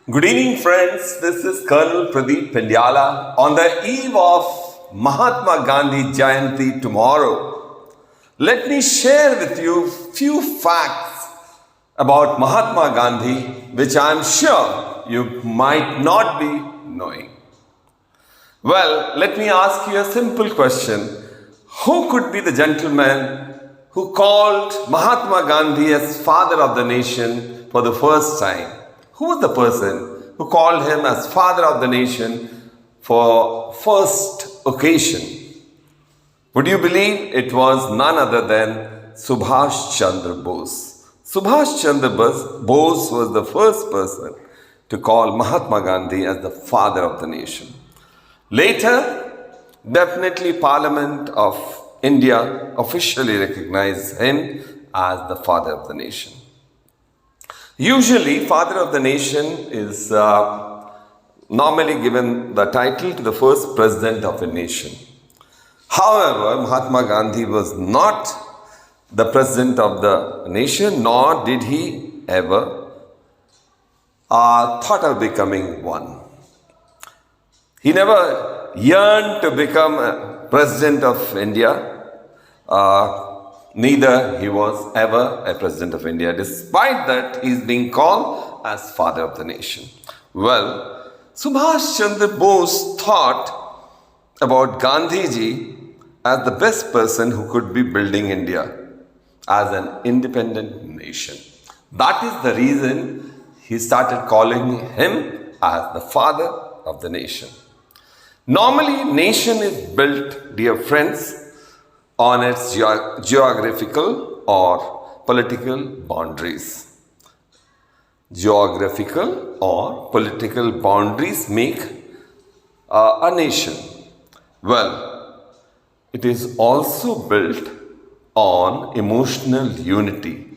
Good evening, friends. This is Colonel Pradeep Pendyala on the eve of Mahatma Gandhi Jayanti tomorrow. Let me share with you few facts about Mahatma Gandhi, which I am sure you might not be knowing. Well, let me ask you a simple question. Who could be the gentleman who called Mahatma Gandhi as father of the nation for the first time? Who was the person who called him as father of the nation for first occasion? Would you believe it was none other than Subhash Chandra Bose? Subhash Chandra Bose was the first person to call Mahatma Gandhi as the father of the nation. Later, definitely Parliament of India officially recognized him as the father of the nation. Usually, father of the nation is normally given the title to the first president of a nation. However, Mahatma Gandhi was not the president of the nation, nor did he ever thought of becoming one. He never yearned to become a president of India. Neither he was ever a president of India. Despite that, he is being called as father of the nation. Well, Subhash Chandra Bose thought about Gandhiji as the best person who could be building India as an independent nation. That is the reason he started calling him as the father of the nation. Normally, nation is built, dear friends, on its geographical or political boundaries. Geographical or political boundaries make a nation. Well, it is also built on emotional unity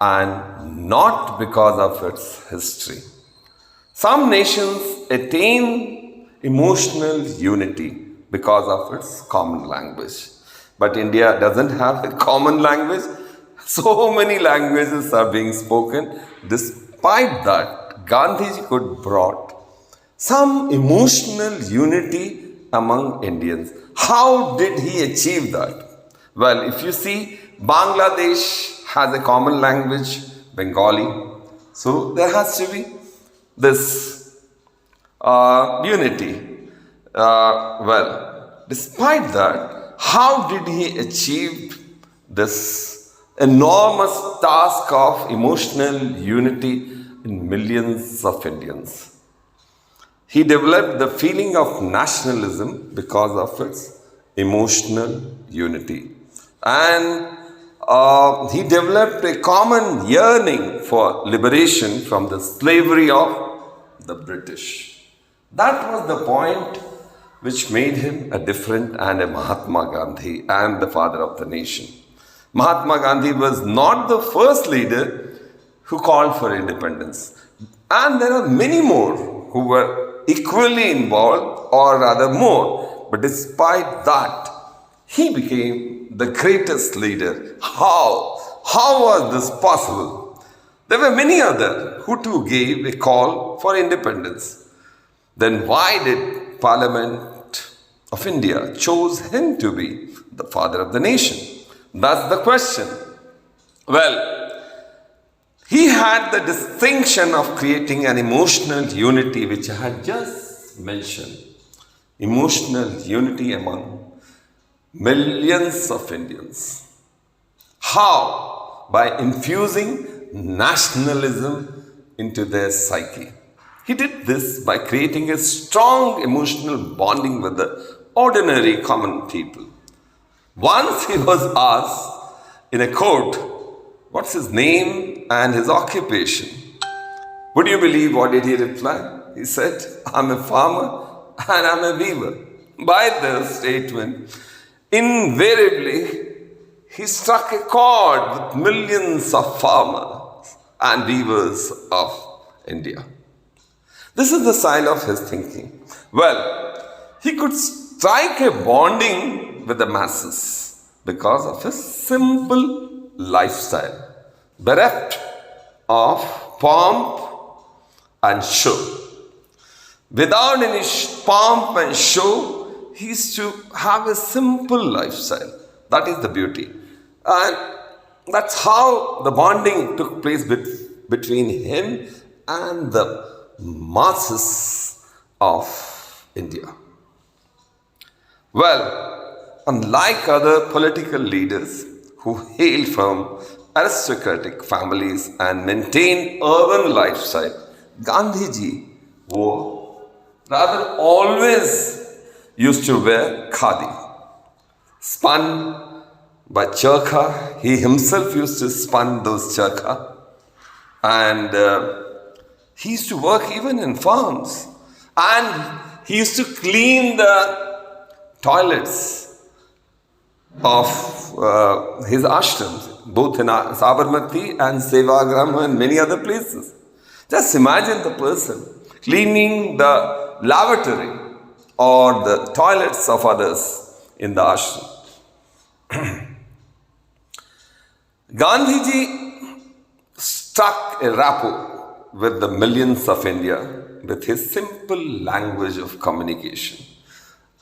and not because of its history. Some nations attain emotional unity because of its common language. But India doesn't have a common language. So many languages are being spoken. Despite that, Gandhiji could brought some emotional unity among Indians. How did he achieve that? Well, if you see, Bangladesh has a common language, Bengali. So there has to be this unity. Despite that, how did he achieve this enormous task of emotional unity in millions of Indians? He developed the feeling of nationalism because of its emotional unity. And he developed a common yearning for liberation from the slavery of the British. That was the point which made him a different and a Mahatma Gandhi and the father of the nation. Mahatma Gandhi was not the first leader who called for independence. And there are many more who were equally involved or rather more. But despite that, he became the greatest leader. How? How was this possible? There were many others who too gave a call for independence. Then why did Parliament of India chose him to be the father of the nation? That's the question. Well, he had the distinction of creating an emotional unity, which I had just mentioned. Emotional unity among millions of Indians. How? By infusing nationalism into their psyche. He did this by creating a strong emotional bonding with the ordinary common people. Once he was asked in a court, what's his name and his occupation? Would you believe what did he reply? He said, I'm a farmer and I'm a weaver. By this statement, invariably, he struck a chord with millions of farmers and weavers of India. This is the style of his thinking. Well, he could strike a bonding with the masses because of his simple lifestyle, bereft of pomp and show. Without any pomp and show, he used to have a simple lifestyle. That is the beauty. And that's how the bonding took place between him and the masses of India. Well, unlike other political leaders who hail from aristocratic families and maintain urban lifestyle, Gandhiji wore, rather always used to wear khadi, spun by charkha. He himself used to spun those charkha, and he used to work even in farms, and he used to clean the toilets of his ashrams, both in Sabarmati and Sevagram and many other places. Just imagine the person cleaning the lavatory or the toilets of others in the ashram. Gandhiji struck a rapport with the millions of India with his simple language of communication.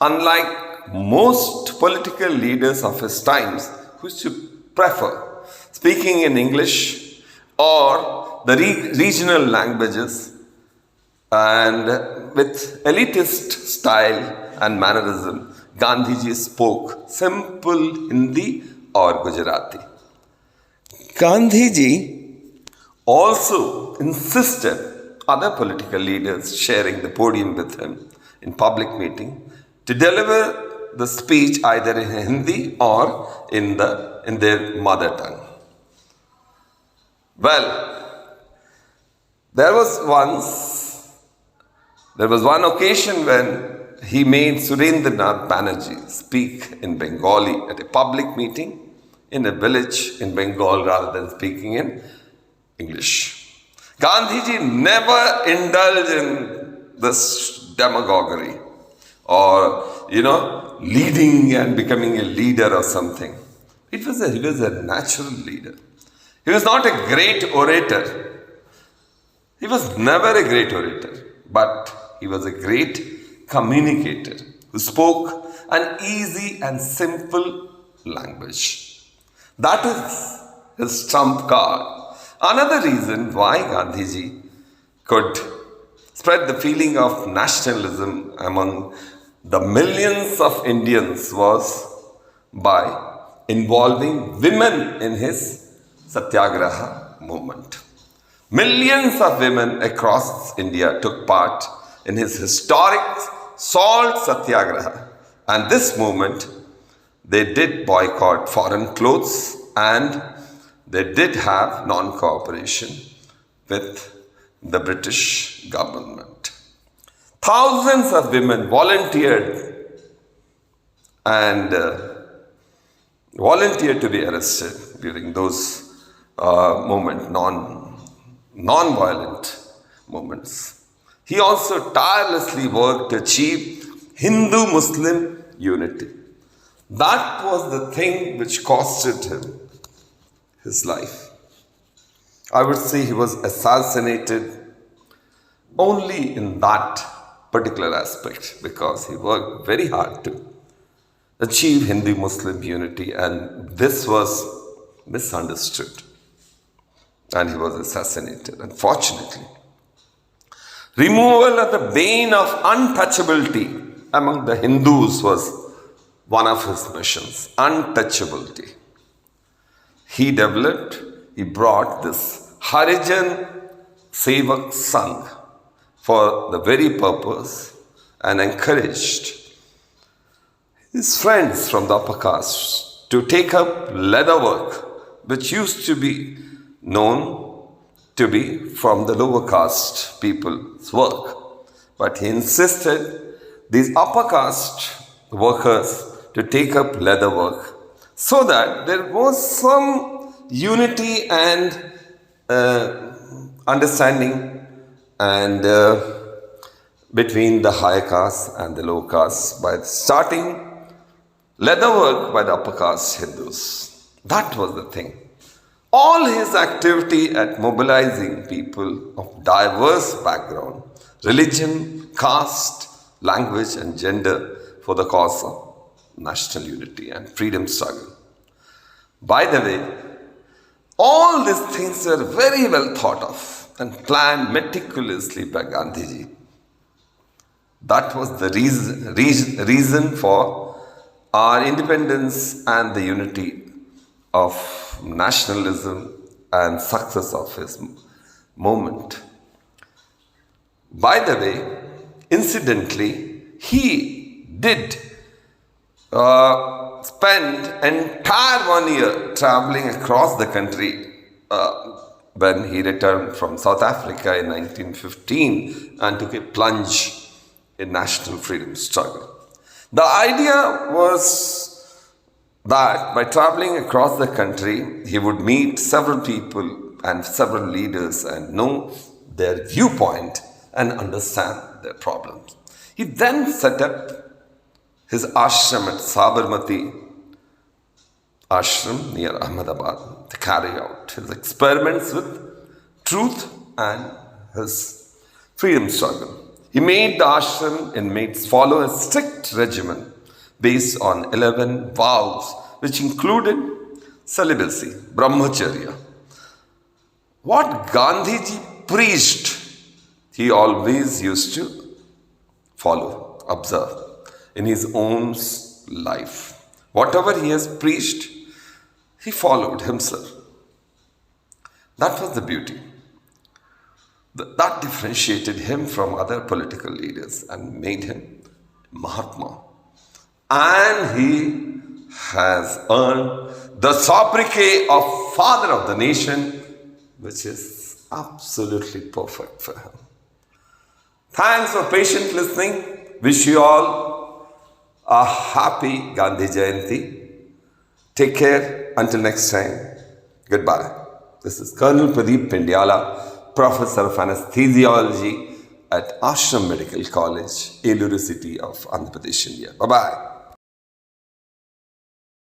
Unlike most political leaders of his times who used to prefer speaking in English or the regional languages and with elitist style and mannerism, Gandhiji spoke simple Hindi or Gujarati. Gandhiji also insisted other political leaders sharing the podium with him in public meeting to deliver the speech either in Hindi or in their mother tongue. Well, there was one occasion when he made Surendranath Banerjee speak in Bengali at a public meeting in a village in Bengal rather than speaking in English. Gandhiji never indulged in this demagoguery or, leading and becoming a leader or something. He was a natural leader. He was not a great orator. He was never a great orator, but he was a great communicator who spoke an easy and simple language. That is his trump card. Another reason why Gandhiji could spread the feeling of nationalism among the millions of Indians was by involving women in his Satyagraha movement. Millions of women across India took part in his historic salt Satyagraha, and this movement they did boycott foreign clothes and they did have non-cooperation with the British government. Thousands of women volunteered to be arrested during those non-violent moments. He also tirelessly worked to achieve Hindu-Muslim unity. That was the thing which costed him his life. I would say he was assassinated only in that particular aspect because he worked very hard to achieve Hindu-Muslim unity, and this was misunderstood and he was assassinated, unfortunately. Removal of the bane of untouchability among the Hindus was one of his missions, untouchability. He brought this Harijan Sevak Sangh for the very purpose and encouraged his friends from the upper caste to take up leather work, which used to be known to be from the lower caste people's work. But he insisted these upper caste workers to take up leather work so that there was some unity and understanding and between the high caste and the low caste by starting leather work by the upper caste Hindus. That was the thing. All his activity at mobilizing people of diverse background, religion, caste, language, and gender for the cause of national unity and freedom struggle. By the way, all these things were very well thought of and planned meticulously by Gandhiji. That was the reason for our independence and the unity of nationalism and success of his movement. By the way, incidentally, he did spend entire 1 year traveling across the country when he returned from South Africa in 1915 and took a plunge in national freedom struggle. The idea was that by traveling across the country, he would meet several people and several leaders and know their viewpoint and understand their problems. He then set up his ashram at Sabarmati ashram near Ahmedabad to carry out his experiments with truth and his freedom struggle. He made the ashram inmates follow a strict regimen based on 11 vows, which included celibacy, brahmacharya. What Gandhiji preached, he always used to follow, observe in his own life. Whatever he has preached, he followed himself. That was the beauty. That differentiated him from other political leaders and made him Mahatma. And he has earned the sobriquet of Father of the Nation, which is absolutely perfect for him. Thanks for patient listening. Wish you all a happy Gandhi Jayanti. Take care. Until next time. Goodbye. This is Colonel Pradeep Pindyala, Professor of Anesthesiology at Asram Medical College, Eluru city of Andhra Pradesh, India. Bye-bye.